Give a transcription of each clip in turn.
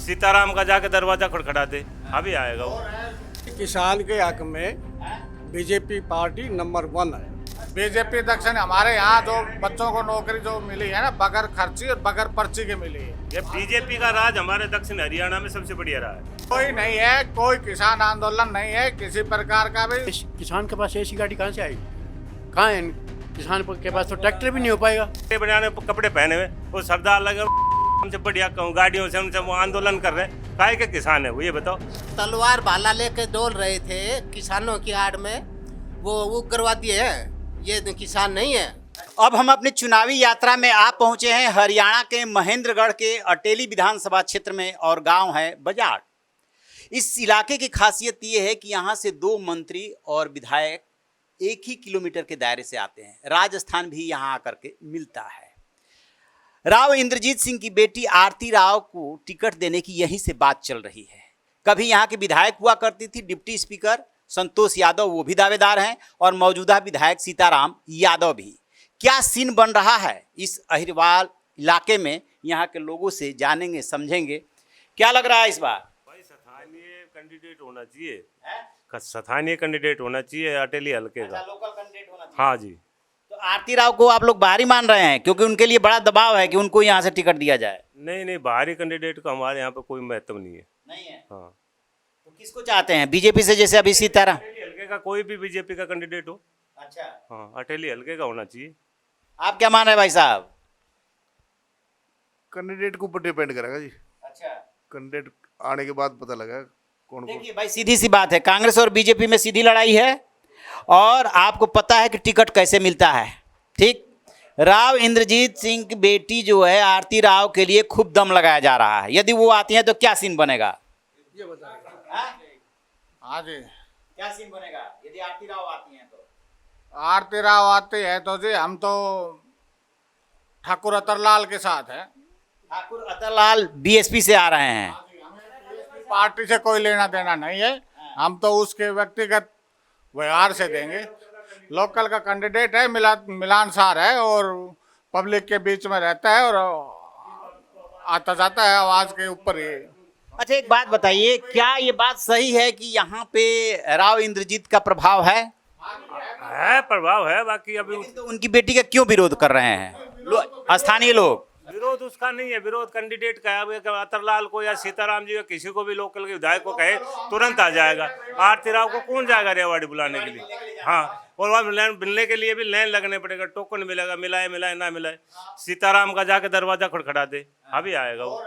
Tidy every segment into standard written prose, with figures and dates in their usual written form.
सीताराम का जाके दरवाजा खड़खड़ा दे, अभी आएगा वो। किसान के हक में बीजेपी पार्टी नंबर 1 है। बीजेपी दक्षिण हमारे यहाँ जो बच्चों को नौकरी जो मिली है ना, बगैर खर्ची और बगैर पर्ची के मिली है। ये बीजेपी का राज हमारे दक्षिण हरियाणा में सबसे बढ़िया रहा है। कोई नहीं है, कोई किसान आंदोलन नहीं है किसी प्रकार का भी। किसान के पास ऐसी गाड़ी कहाँ से आएगी? कहाँ है? किसान के पास तो ट्रैक्टर भी नहीं हो पाएगा। बनाने कपड़े पहने हुए वो सरदार लगे उनसे बढ़िया गाड़ियों से उनसे वो आंदोलन कर रहे हैं। काहे के किसान है वो, ये बताओ। तलवार भाला लेके डोल रहे थे किसानों की आड़ में, वो उग्रवादी है, ये तो किसान नहीं है। अब हम अपनी चुनावी यात्रा में आप पहुंचे हैं हरियाणा के महेंद्रगढ़ के अटेली विधानसभा क्षेत्र में और गांव है बजाड़। इस इलाके की खासियत ये है कि यहाँ से 2 मंत्री और विधायक एक ही किलोमीटर के दायरे से आते हैं। राजस्थान भी यहाँ आकर के मिलता है। राव इंद्रजीत सिंह की बेटी आरती राव को टिकट देने की यहीं से बात चल रही है। कभी यहाँ के विधायक हुआ करती थी डिप्टी स्पीकर संतोष यादव, वो भी दावेदार हैं, और मौजूदा विधायक सीताराम यादव भी। क्या सीन बन रहा है इस अहिरवाल इलाके में, यहाँ के लोगों से जानेंगे समझेंगे। क्या लग रहा है इस बार? भाई स्थानीय कैंडिडेट होना चाहिए, स्थानीय कैंडिडेट होना चाहिए अटेली हल्के का। लोकल कैंडिडेट होना चाहिए। हाँ जी। तो आरती राव को आप लोग बाहरी मान रहे हैं क्योंकि उनके लिए बड़ा दबाव है कि उनको यहाँ से टिकट दिया जाए? नहीं, बाहरी कैंडिडेट का हमारे यहाँ पे कोई महत्व नहीं है। नहीं है। हाँ, तो किसको चाहते हैं? बीजेपी से, जैसे अभी सीताराम। अटेली हल्के का कोई भी बीजेपी का कैंडिडेट हो। अच्छा, हाँ, अटेली हल्के का होना चाहिए। आप क्या मान रहे हैं भाई साहब? कैंडिडेट के ऊपर डिपेंड करेगा जी। अच्छा, कैंडिडेट आने के बाद पता लगा कौन कौन। देखिए भाई, सीधी सी बात है, कांग्रेस और बीजेपी में सीधी लड़ाई है और आपको पता है कि टिकट कैसे मिलता है। ठीक, राव इंद्रजीत सिंह की बेटी जो है आरती राव के लिए खूब दम लगाया जा रहा है। यदि वो आती हैं तो क्या सीन बनेगा? ये बताएगा। हाँ जी, क्या सीन बनेगा यदि आरती राव आती हैं तो? आरती राव आते हैं तो जी हम तो ठाकुर अतरलाल के साथ हैं। ठाकुर अतरलाल बीएसपी से आ रहे हैं। पार्टी से कोई लेना देना नहीं है, हम तो उसके व्यक्तिगत व्यवहार से देंगे। लोकल का कैंडिडेट है, मिलानसार है और पब्लिक के बीच में रहता है और आता जाता है आवाज के ऊपर ही। अच्छा, एक बात बताइए, क्या ये बात सही है कि यहाँ पे राव इंद्रजीत का प्रभाव है? प्रभाव है, बाकी अभी तो उनकी बेटी का क्यों विरोध कर रहे हैं स्थानीय लोग? विरोध उसका नहीं है, विरोध कैंडिडेट का है। अतरलाल को या सीताराम जी या किसी को भी लोकल के विधायक को कहे तुरंत आ जाएगा। आरती राव को कौन जाएगा रेवाड़ी बुलाने के लिए? हाँ, और वहाँ मिलने के लिए भी लाइन लगने पड़ेगा, टोकन मिलेगा, मिलाए ना मिलाए। सीताराम का जाके दरवाजा खड़खड़ा दे, अभी आएगा वो।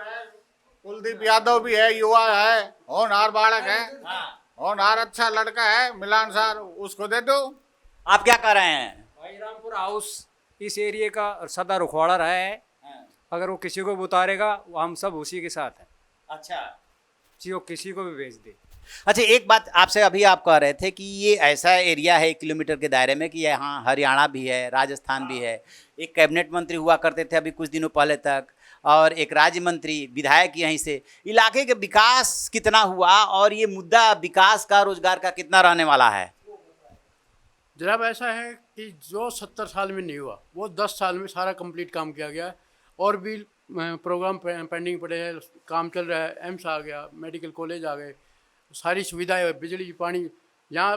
कुलदीप यादव भी है, युवा है, होनहार बालक है, होनहार अच्छा लड़का है, मिलानसार, उसको दे दो। आप क्या कर रहे हैं? भाई रामपुर हाउस इस एरिया का सदा रुखवाड़ा रहा है। अगर वो किसी को भी उतारेगा वो हम सब उसी के साथ हैं। अच्छा, वो किसी को भी भेज दे। अच्छा, एक बात आपसे अभी आप कह रहे थे कि ये ऐसा एरिया है 1 किलोमीटर के दायरे में कि यहाँ हरियाणा भी है, राजस्थान भी है। एक कैबिनेट मंत्री हुआ करते थे अभी कुछ दिनों पहले तक, और एक राज्य मंत्री, विधायक यहीं से। इलाके के विकास कितना हुआ और ये मुद्दा विकास का, रोजगार का कितना रहने वाला है? जनाब, ऐसा है कि जो 70 साल में नहीं हुआ वो 10 साल में सारा कंप्लीट काम किया गया है। और भी प्रोग्राम पेंडिंग पड़े हैं, काम चल रहा है। एम्स आ गया, मेडिकल कॉलेज आ गए, सारी सुविधाएं, बिजली, पानी। यहाँ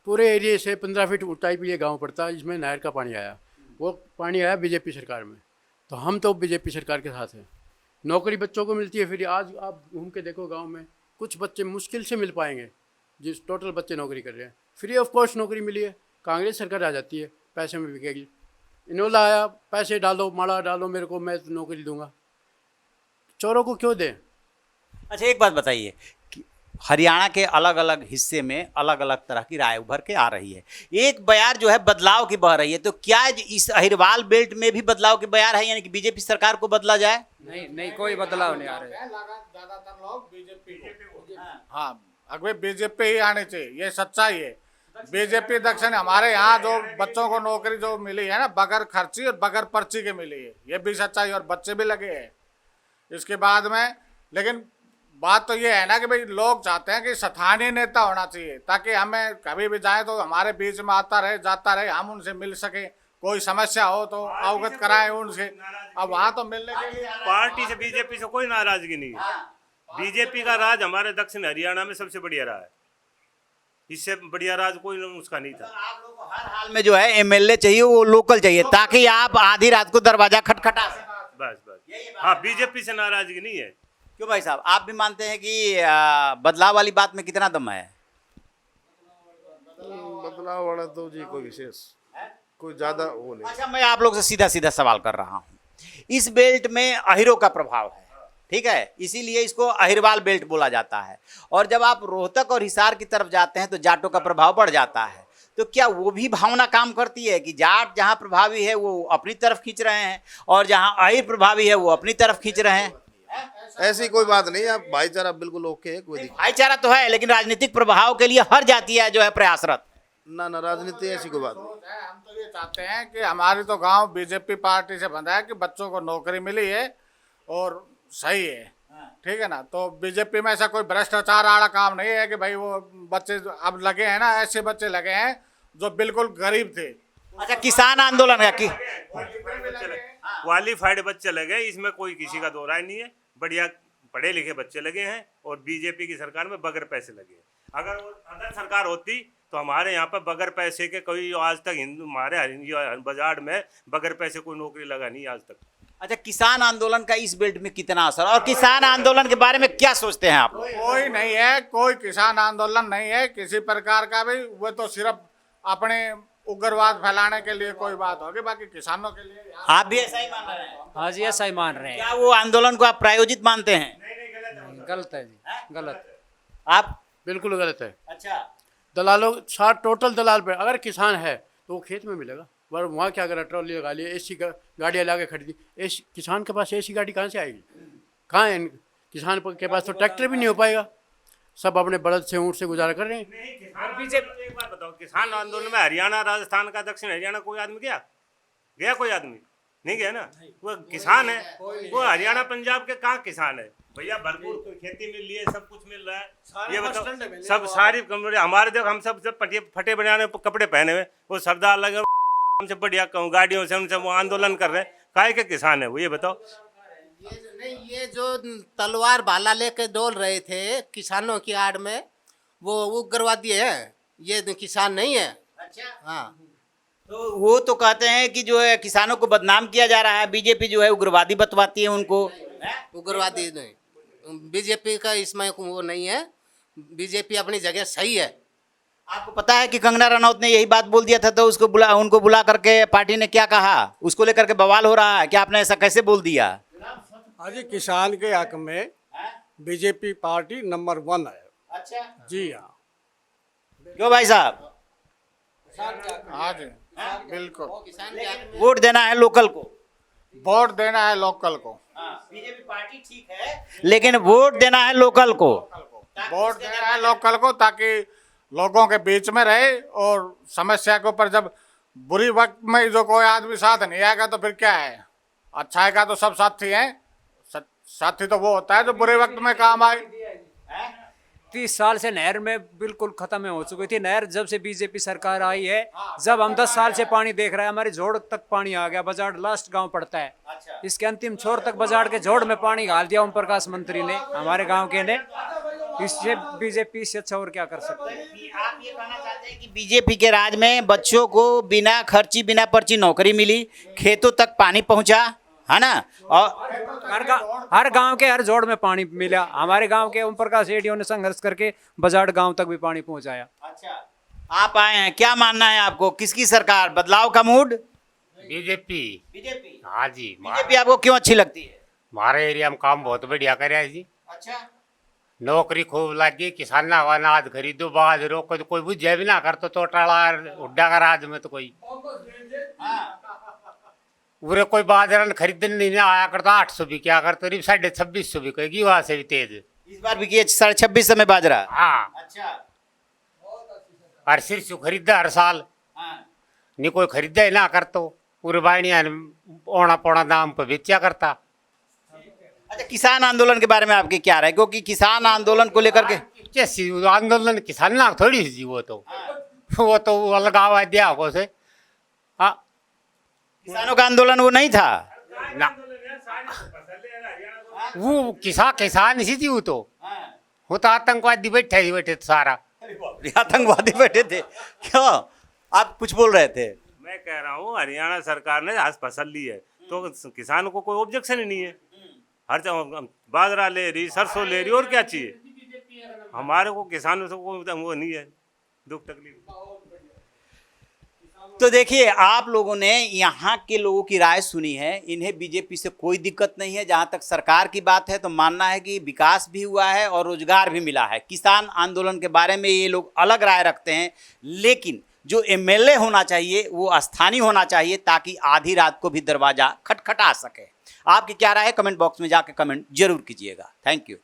पूरे एरिए से 15 फीट ऊंचाई पे ये गांव पड़ता है जिसमें नहर का पानी आया। वो पानी आया बीजेपी सरकार में, तो हम तो बीजेपी सरकार के साथ हैं। नौकरी बच्चों को मिलती है। फिर आज आप घूम के देखो गाँव में कुछ बच्चे मुश्किल से मिल पाएंगे, जिस टोटल बच्चे नौकरी कर रहे हैं। फ्री ऑफ कॉस्ट नौकरी मिली है। कांग्रेस सरकार आ जाती है, पैसे में बिकेगी। इनोला आया, पैसे डालो, माड़ा डालो मेरे को, मैं नौकरी दूंगा। चोरों को क्यों दें? अच्छा, एक बात बताइए कि हरियाणा के अलग अलग हिस्से में अलग अलग तरह की राय उभर के आ रही है। एक बयार जो है बदलाव की बह रही है, तो क्या इस अहिरवाल बेल्ट में भी बदलाव की बयार है, यानी कि बीजेपी सरकार को बदला जाए? नहीं, कोई बदलाव नहीं आ रहा है। ज्यादातर लोग बीजेपी, हाँ अगले बीजेपी ही आने चाहिए, ये सच्चाई है। बीजेपी दक्षिण हमारे यहाँ जो बच्चों को नौकरी जो मिली है ना, बगैर खर्ची और बगैर पर्ची के मिली है, ये भी सच्चाई, और बच्चे भी लगे हैं इसके बाद में। लेकिन बात तो ये है ना कि भाई लोग चाहते हैं कि स्थानीय नेता होना चाहिए, ताकि हमें कभी भी जाए तो हमारे बीच में आता रहे, जाता रहे, हम उनसे मिल सके, कोई समस्या हो तो अवगत कराएं उनसे। अब वहाँ तो मिलने के लिए पार्टी से, बीजेपी से कोई नाराजगी नहीं है। बीजेपी का राज हमारे दक्षिण हरियाणा में सबसे बढ़िया रहा है, इससे बढ़िया राज कोई उसका नहीं था। आप लोगों को हर हाल में जो है एमएलए चाहिए, वो लोकल चाहिए, ताकि आप आधी रात को दरवाजा खटखटा सकें। बस हाँ, बीजेपी से नाराजगी नहीं है। क्यों भाई साहब, आप भी मानते हैं कि बदलाव वाली बात में कितना दम है? बदलाव वाला तो जी कोई विशेष कोई ज्यादा वो नहीं। अच्छा, मैं आप लोग से सीधा सीधा सवाल कर रहा हूँ। इस बेल्ट में अहिरों का प्रभाव है, ठीक है, इसीलिए इसको अहिरवाल बेल्ट बोला जाता है। और जब आप रोहतक और हिसार की तरफ जाते हैं तो जाटों का प्रभाव बढ़ जाता है। तो क्या वो भी भावना काम करती है कि जाट जहाँ प्रभावी है वो अपनी तरफ खींच रहे हैं और जहाँ अहिर प्रभावी है वो अपनी तरफ खींच रहे हैं? ऐसी कोई बात नहीं, आप भाईचारा बिल्कुल ओके है, कोई दिक्कत भाईचारा तो है, लेकिन राजनीतिक प्रभाव के लिए हर जाति है जो है प्रयासरत। ना राजनीति ऐसी कोई बात नहीं। हम तो ये चाहते हैं कि हमारी तो गांव बीजेपी पार्टी से बंधा है कि बच्चों को नौकरी मिली है और सही है, ठीक है ना। तो बीजेपी में ऐसा कोई भ्रष्टाचार वाला काम नहीं है कि भाई वो बच्चे अब लगे हैं ना, ऐसे बच्चे लगे हैं जो बिल्कुल गरीब थे। अच्छा, किसान आंदोलन का की क्वालिफाइड बच्चे लगे, इसमें कोई किसी का दो राय नहीं है। बढ़िया पढ़े लिखे बच्चे लगे हैं और बीजेपी की सरकार में बगैर पैसे लगे हैं। अगर वो अदर सरकार होती तो हमारे यहाँ पर बगैर पैसे के कोई आज तक हिंदू हमारे बाजार में बगैर पैसे कोई नौकरी लगा नहीं आज तक। अच्छा, किसान आंदोलन का इस बेल्ट में कितना असर, और किसान आंदोलन के बारे में क्या सोचते हैं आप? कोई नहीं है, कोई किसान आंदोलन नहीं है किसी प्रकार का भी। वो तो सिर्फ अपने उग्रवाद फैलाने के लिए कोई बात होगी, बाकी किसानों के लिए। आप भी ऐसा ही मान रहे हैं? हाँ जी, ऐसा ही मान रहे हैं। क्या वो आंदोलन को आप प्रायोजित मानते हैं? गलत है जी, गलत। आप? बिल्कुल गलत है। अच्छा, दलालों साथ टोटल दलाल पे, अगर किसान है तो वो खेत में मिलेगा, पर वहाँ क्या करा, ट्रॉली लगा ली, एसी का गाड़ियाँ ला के खरीदी। एसी किसान के पास एसी गाड़ी कहाँ से आएगी? कहाँ है? किसान के पास तो ट्रैक्टर भी नहीं हो पाएगा, सब अपने बलद से ऊँट से गुजारा कर रहे हैं। बीजेपी, एक बात बताओ, किसान आंदोलन में हरियाणा राजस्थान का दक्षिण हरियाणा कोई आदमी गया कोई आदमी नहीं गया ना। वो किसान है, वो हरियाणा पंजाब के कहाँ किसान है भैया? भरपूर खेती मिल रही है, सब कुछ मिल रहा है। ये बताओ, सब सारी कमजोरी हमारे, देखो हम सब फटे बनाने कपड़े पहने हुए, वो सरदार लगे हमसे बढ़िया गाड़ियों से उनसे वो आंदोलन कर रहे हैं, काहे के किसान है वो? ये बताओ। ये जो तलवार भाला लेके डोल रहे थे किसानों की आड़ में, वो उग्रवादी है, ये किसान नहीं है। अच्छा, हाँ, तो वो तो कहते हैं कि जो है किसानों को बदनाम किया जा रहा है, बीजेपी जो है उग्रवादी बतवाती है उनको। उग्रवादी नहीं, बीजेपी का इसमें वो नहीं है, बीजेपी अपनी जगह सही है। आपको पता है कि कंगना रनौत ने यही बात बोल दिया था, तो उनको बुला करके पार्टी ने क्या कहा, उसको लेकर के बवाल हो रहा है कि आपने ऐसा कैसे बोल दिया? आज किसान के हक में बीजेपी पार्टी नंबर 1 है। अच्छा जी हाँ, क्यों भाई साहब? हाँ जी, बिल्कुल। किसान के हक में वोट देना है लोकल को। वोट देना है लोकल को। बीजेपी पार्टी ठीक है, लेकिन वोट देना है लोकल को। वोट देना है लोकल को ताकि लोगों के बीच में रहे, और समस्या के ऊपर जब बुरी वक्त में जो कोई आदमी साथ नहीं आएगा तो फिर क्या है? अच्छाई का तो सब साथी हैं, साथी तो वो होता है जो बुरे वक्त में काम आए। 30 साल से नहर में बिल्कुल खत्म हो चुकी थी नहर, जब से बीजेपी सरकार आई है। जब हम 10 साल से पानी देख रहे हैं, हमारे जोड़ तक पानी आ गया, बजाड़ लास्ट गांव पड़ता है। इसके अंतिम छोर तक बजाड़ के जोड़ में पानी डाल दिया ओम प्रकाश मंत्री ने, हमारे गांव के ने। इससे बीजेपी से अच्छा और क्या कर सकते हैं? आप ये कहना चाहते हैं कि बीजेपी के राज में बच्चों को बिना खर्ची बिना पर्ची नौकरी मिली, खेतों तक पानी पहुंचा, है ना, और हर गांव के हर जोड़ में पानी मिला। हमारे गांव के ओम प्रकाश रेडियो ने संघर्ष करके बजाड़ गांव तक भी पानी पहुंचाया। अच्छा, आप आए हैं, क्या मानना है आपको, किसकी सरकार, बदलाव का मूड? बीजेपी। बीजेपी? हाँ जी, बीजेपी आपको क्यों अच्छी लगती है? हमारे एरिया में काम बहुत बढ़िया करे है जी। अच्छा, नौकरी खूब लगी, किसान अनाज खरीदो, बाजरो कोई बुझे भी ना कर तो टाला उड्डा का राज में तो कोई पूरे कोई बाजरा खरीदने नहीं आया करता। 800 भी क्या करते, 2650 भी कहेगी, वहां से भी तेज। इस बार भी 2650 में बाजरा। हाँ, अच्छा, हर सिरसू खरीदा हर साल, नहीं कोई खरीदा ही ना कर तो पूरे बाणिया ओना पौना दाम पर बेचा करता। अच्छा, किसान आंदोलन के बारे में आपकी क्या राय? क्योंकि किसान आंदोलन को लेकर के कैसी आंदोलन किसान ना थोड़ी सी, वो तो अलगाव अध्यापकों से। हाँ, किसानों का आंदोलन वो नहीं था ना वो किसान इसी थी वो तो आतंकवादी बैठे तो सारा। आतंकवादी बैठे थे क्यों? आप कुछ बोल रहे थे। मैं कह रहा हूँ हरियाणा सरकार ने आज फसल ली है तो किसानों को कोई ऑब्जेक्शन ही नहीं है। हर बाजरा ले रही, सरसों ले रही, और क्या चाहिए हमारे को? किसानों से वो नहीं है दुख तकलीफ। तो देखिए, आप लोगों ने यहाँ के लोगों की राय सुनी है। इन्हें बीजेपी से कोई दिक्कत नहीं है। जहाँ तक सरकार की बात है तो मानना है कि विकास भी हुआ है और रोजगार भी मिला है। किसान आंदोलन के बारे में ये लोग अलग राय रखते हैं, लेकिन जो एमएलए होना चाहिए वो स्थानीय होना चाहिए ताकि आधी रात को भी दरवाजा खटखटा सके। आपकी क्या राय है? कमेंट बॉक्स में जाकर कमेंट जरूर कीजिएगा। Thank you.